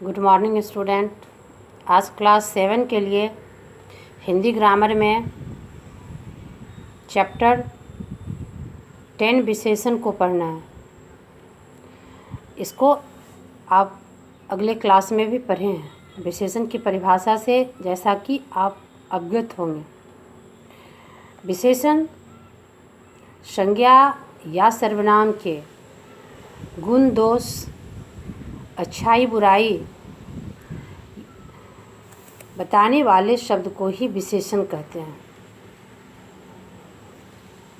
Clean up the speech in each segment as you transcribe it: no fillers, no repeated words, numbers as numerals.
Good morning student. आज class 7 के लिए हिंदी ग्रामर में चैप्टर 10 विशेषण को पढ़ना है। इसको आप अगले क्लास में भी पढ़े हैं विशेषण की परिभाषा से, जैसा कि आप अवगत होंगे। विशेषण संज्ञा या सर्वनाम के गुण, दोष, अच्छाई, बुराई बताने वाले शब्द को ही विशेषण कहते हैं।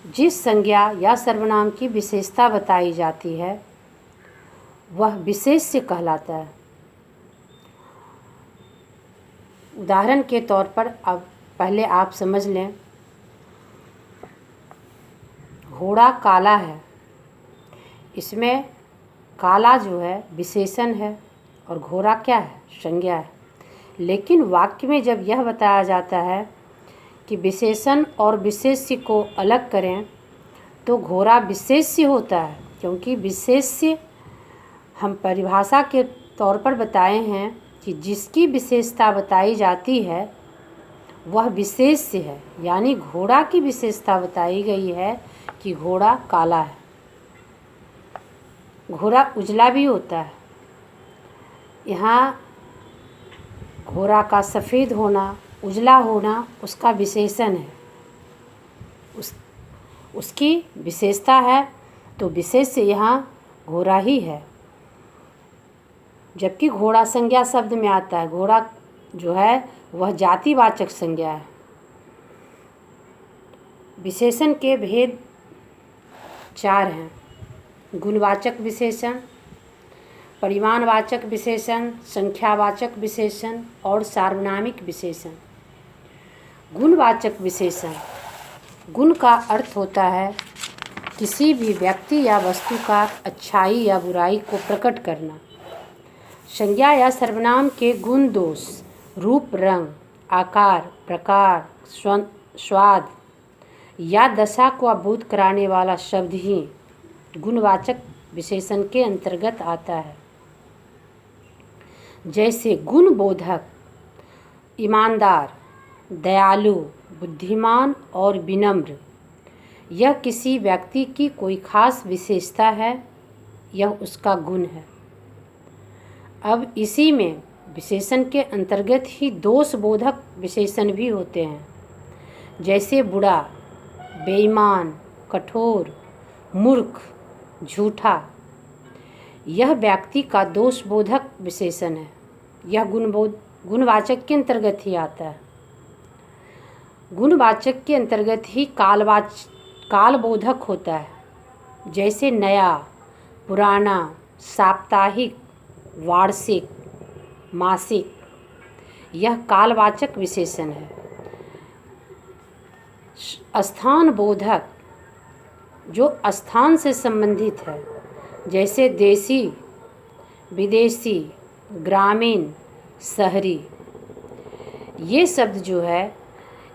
जिस संज्ञा या सर्वनाम की विशेषता बताई जाती है वह विशेष्य कहलाता है। उदाहरण के तौर पर अब पहले आप समझ लें, घोड़ा काला है। इसमें काला जो है विशेषण है और घोड़ा क्या है, संज्ञा है। लेकिन वाक्य में जब यह बताया जाता है कि विशेषण और विशेष्य को अलग करें तो घोड़ा विशेष्य होता है, क्योंकि विशेष्य हम परिभाषा के तौर पर बताए हैं कि जिसकी विशेषता बताई जाती है वह विशेष्य है। यानी घोड़ा की विशेषता बताई गई है कि घोड़ा काला है। घोड़ा उजला भी होता है। यहाँ घोड़ा का सफ़ेद होना, उजला होना उसका विशेषण है, उसकी विशेषता है, तो विशेष्य यहाँ घोड़ा ही है। जबकि घोड़ा संज्ञा शब्द में आता है। घोड़ा जो है वह जातिवाचक संज्ञा है। विशेषण के भेद 4 हैं: गुणवाचक विशेषण, परिमाणवाचक विशेषण, संख्यावाचक विशेषण और सार्वनामिक विशेषण। गुणवाचक विशेषण, गुण का अर्थ होता है किसी भी व्यक्ति या वस्तु का अच्छाई या बुराई को प्रकट करना। संज्ञा या सर्वनाम के गुण, दोष, रूप, रंग, आकार, प्रकार, स्वाद या दशा को अभिभूत कराने वाला शब्द ही गुणवाचक विशेषण के अंतर्गत आता है। जैसे गुणबोधक, ईमानदार, दयालु, बुद्धिमान और विनम्र। यह किसी व्यक्ति की कोई खास विशेषता है, यह उसका गुण है। अब इसी में विशेषण के अंतर्गत ही दोषबोधक विशेषण भी होते हैं। जैसे बुरा, बेईमान, कठोर, मूर्ख, झूठा। यह व्यक्ति का दोषबोधक विशेषण है। यह गुणवाचक के अंतर्गत ही आता है। गुणवाचक के अंतर्गत ही कालबोधक होता है। जैसे नया, पुराना, साप्ताहिक, वार्षिक, मासिक। यह कालवाचक विशेषण है। स्थान बोधक, जो स्थान से संबंधित है। जैसे देसी, विदेशी, ग्रामीण, शहरी। ये शब्द जो है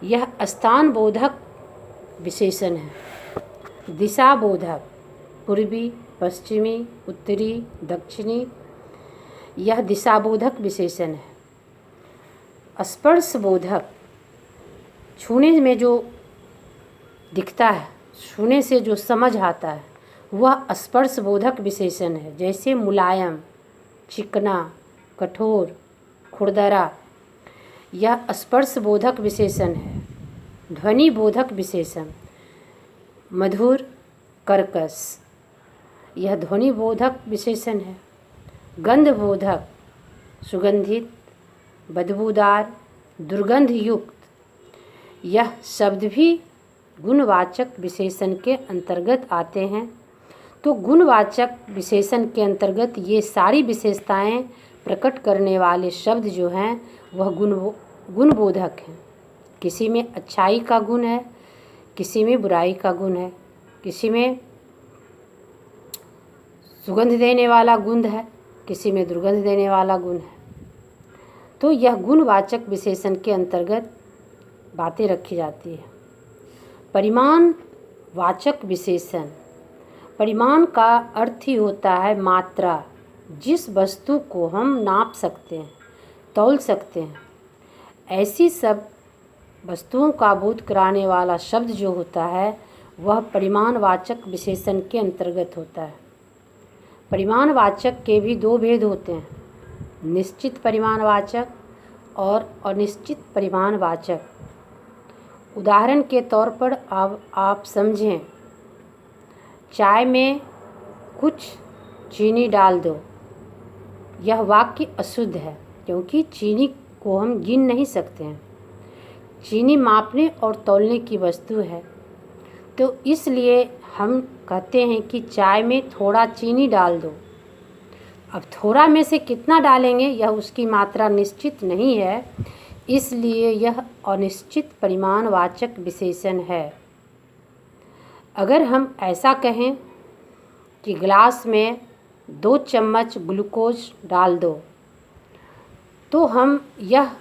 यह स्थान बोधक विशेषण है। दिशा बोधक, पूर्वी, पश्चिमी, उत्तरी, दक्षिणी। यह दिशाबोधक विशेषण है। स्पर्श बोधक, छूने में जो दिखता है, छूने से जो समझ आता है, वह स्पर्श बोधक विशेषण है। जैसे मुलायम, चिकना, कठोर, खुरदरा। यह स्पर्श बोधक विशेषण है। ध्वनि बोधक विशेषण, मधुर, कर्कश। यह ध्वनि बोधक विशेषण है। गंध बोधक, सुगंधित, बदबूदार, दुर्गंध युक्त। यह शब्द भी गुणवाचक विशेषण के अंतर्गत आते हैं। तो गुणवाचक विशेषण के अंतर्गत ये सारी विशेषताएं प्रकट करने वाले शब्द जो हैं वह गुणबोधक हैं। किसी में अच्छाई का गुण है, किसी में बुराई का गुण है, किसी में सुगंध देने वाला गुण है, किसी में दुर्गंध देने वाला गुण है। तो यह गुणवाचक विशेषण के अंतर्गत बातें रखी जाती है। परिमाणवाचक विशेषण, परिमाण का अर्थ ही होता है मात्रा, जिस वस्तु को हम नाप सकते हैं, तौल सकते हैं, ऐसी सब वस्तुओं का बोध कराने वाला शब्द जो होता है वह परिमाणवाचक विशेषण के अंतर्गत होता है। परिमाणवाचक के भी दो भेद होते हैं, निश्चित परिमाणवाचक और अनिश्चित परिमाणवाचक। उदाहरण के तौर पर अब आप समझें, चाय में कुछ चीनी डाल दो। यह वाक्य अशुद्ध है क्योंकि चीनी को हम गिन नहीं सकते हैं। चीनी मापने और तौलने की वस्तु है, तो इसलिए हम कहते हैं कि चाय में थोड़ा चीनी डाल दो। अब थोड़ा में से कितना डालेंगे यह उसकी मात्रा निश्चित नहीं है, इसलिए यह अनिश्चित परिमाणवाचक विशेषण है। अगर हम ऐसा कहें कि गिलास में 2 चम्मच ग्लूकोज डाल दो, तो हम यह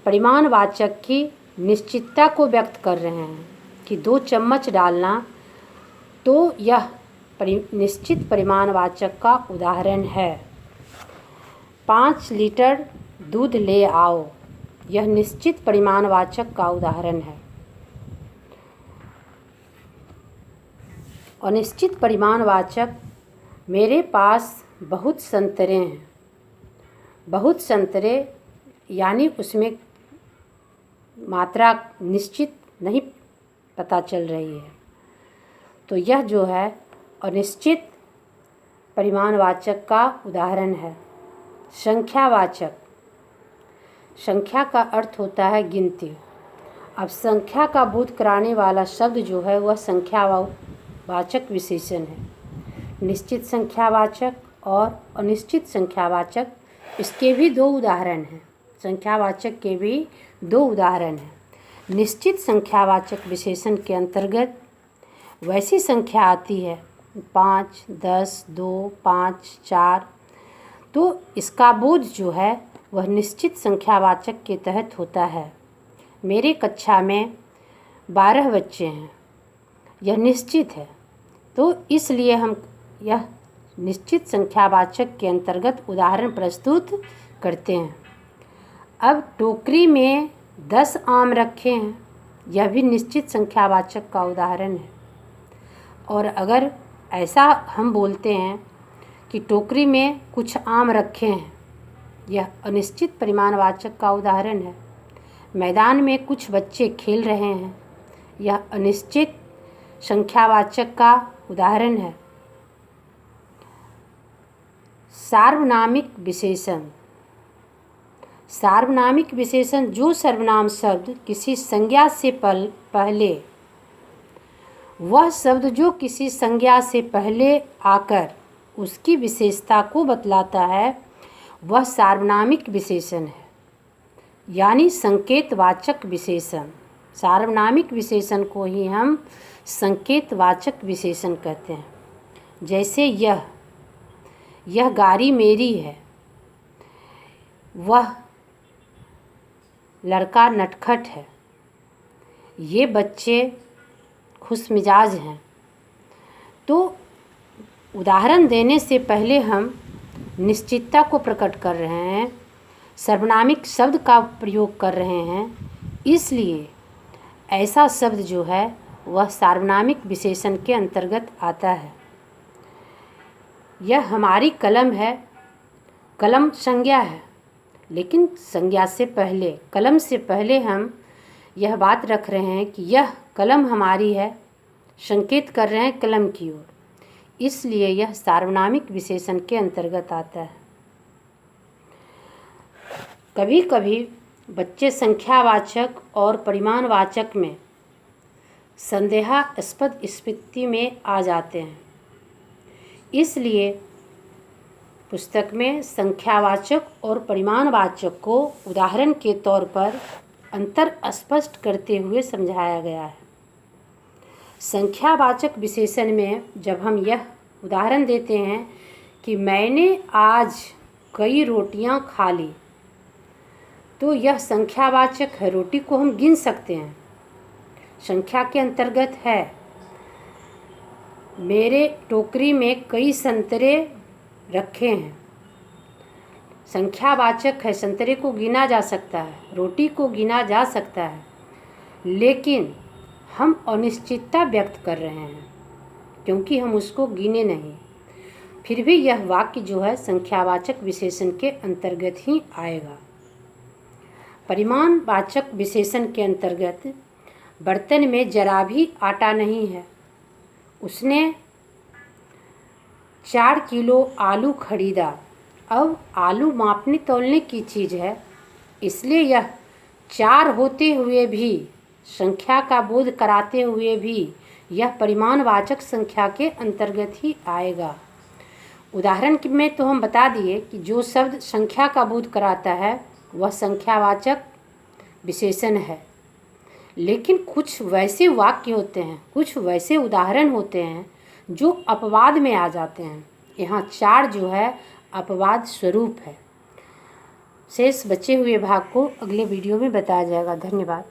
परिमाणवाचक की निश्चितता को व्यक्त कर रहे हैं कि 2 चम्मच डालना, तो यह निश्चित परिमाणवाचक का उदाहरण है। 5 लीटर दूध ले आओ, यह निश्चित परिमाणवाचक का उदाहरण है। अनिश्चित परिमाणवाचक, मेरे पास बहुत संतरे हैं। बहुत संतरे यानी उसमें मात्रा निश्चित नहीं पता चल रही है, तो यह जो है अनिश्चित परिमाणवाचक का उदाहरण है। संख्यावाचक, संख्या का अर्थ होता है गिनती। अब संख्या का बोध कराने वाला शब्द जो है वह संख्यावाचक विशेषण है। निश्चित संख्यावाचक और अनिश्चित संख्यावाचक, इसके भी 2 उदाहरण हैं। संख्यावाचक के भी 2 उदाहरण हैं। निश्चित संख्यावाचक विशेषण के अंतर्गत वैसी संख्या आती है 5, 10, 2, 5, 4, तो इसका बोध जो है वह निश्चित संख्यावाचक के तहत होता है। मेरे कक्षा में 12 बच्चे हैं, यह निश्चित है, तो इसलिए हम यह निश्चित संख्यावाचक के अंतर्गत उदाहरण प्रस्तुत करते हैं। अब टोकरी में 10 आम रखे हैं, यह भी निश्चित संख्यावाचक का उदाहरण है। और अगर ऐसा हम बोलते हैं कि टोकरी में कुछ आम रखे हैं, यह अनिश्चित परिमाणवाचक का उदाहरण है। मैदान में कुछ बच्चे खेल रहे हैं, यह अनिश्चित संख्यावाचक का उदाहरण है। सार्वनामिक विशेषण, सार्वनामिक विशेषण जो सर्वनाम शब्द किसी संज्ञा से पहले, वह शब्द जो किसी संज्ञा से पहले आकर उसकी विशेषता को बतलाता है, वह सार्वनामिक विशेषण है, यानी संकेतवाचक विशेषण। सार्वनामिक विशेषण को ही हम संकेतवाचक विशेषण कहते हैं। जैसे यह गाड़ी मेरी है, वह लड़का नटखट है, ये बच्चे खुशमिजाज हैं। तो उदाहरण देने से पहले हम निश्चितता को प्रकट कर रहे हैं, सर्वनामिक शब्द का प्रयोग कर रहे हैं, इसलिए ऐसा शब्द जो है वह सार्वनामिक विशेषण के अंतर्गत आता है। यह हमारी कलम है, कलम संज्ञा है, लेकिन संज्ञा से पहले, कलम से पहले हम यह बात रख रहे हैं कि यह कलम हमारी है, संकेत कर रहे हैं कलम की ओर, इसलिए यह सार्वनामिक विशेषण के अंतर्गत आता है। कभी कभी बच्चे संख्यावाचक और परिमाणवाचक में संदेहास्पद स्थिति में आ जाते हैं, इसलिए पुस्तक में संख्यावाचक और परिमाणवाचक को उदाहरण के तौर पर अंतर स्पष्ट करते हुए समझाया गया है। संख्यावाचक विशेषण में जब हम यह उदाहरण देते हैं कि मैंने आज कई रोटियां खा ली, तो यह संख्यावाचक है, रोटी को हम गिन सकते हैं, संख्या के अंतर्गत है। मेरे टोकरी में कई संतरे रखे हैं, संख्यावाचक है, संतरे को गिना जा सकता है, रोटी को गिना जा सकता है, लेकिन हम अनिश्चितता व्यक्त कर रहे हैं क्योंकि हम उसको गिने नहीं। फिर भी यह वाक्य जो है संख्यावाचक विशेषण के अंतर्गत ही आएगा। परिमाणवाचक विशेषण के अंतर्गत बर्तन में जरा भी आटा नहीं है। उसने 4 किलो आलू खरीदा। अब आलू मापने तौलने की चीज़ है, इसलिए यह 4 होते हुए भी, संख्या का बोध कराते हुए भी यह परिमाणवाचक संख्या के अंतर्गत ही आएगा। उदाहरण में तो हम बता दिए कि जो शब्द संख्या का बोध कराता है वह संख्यावाचक विशेषण है, लेकिन कुछ वैसे वाक्य होते हैं, कुछ वैसे उदाहरण होते हैं जो अपवाद में आ जाते हैं। यहाँ 4 जो है अपवाद स्वरूप है। शेष बचे हुए भाग को अगले वीडियो में बताया जाएगा। धन्यवाद।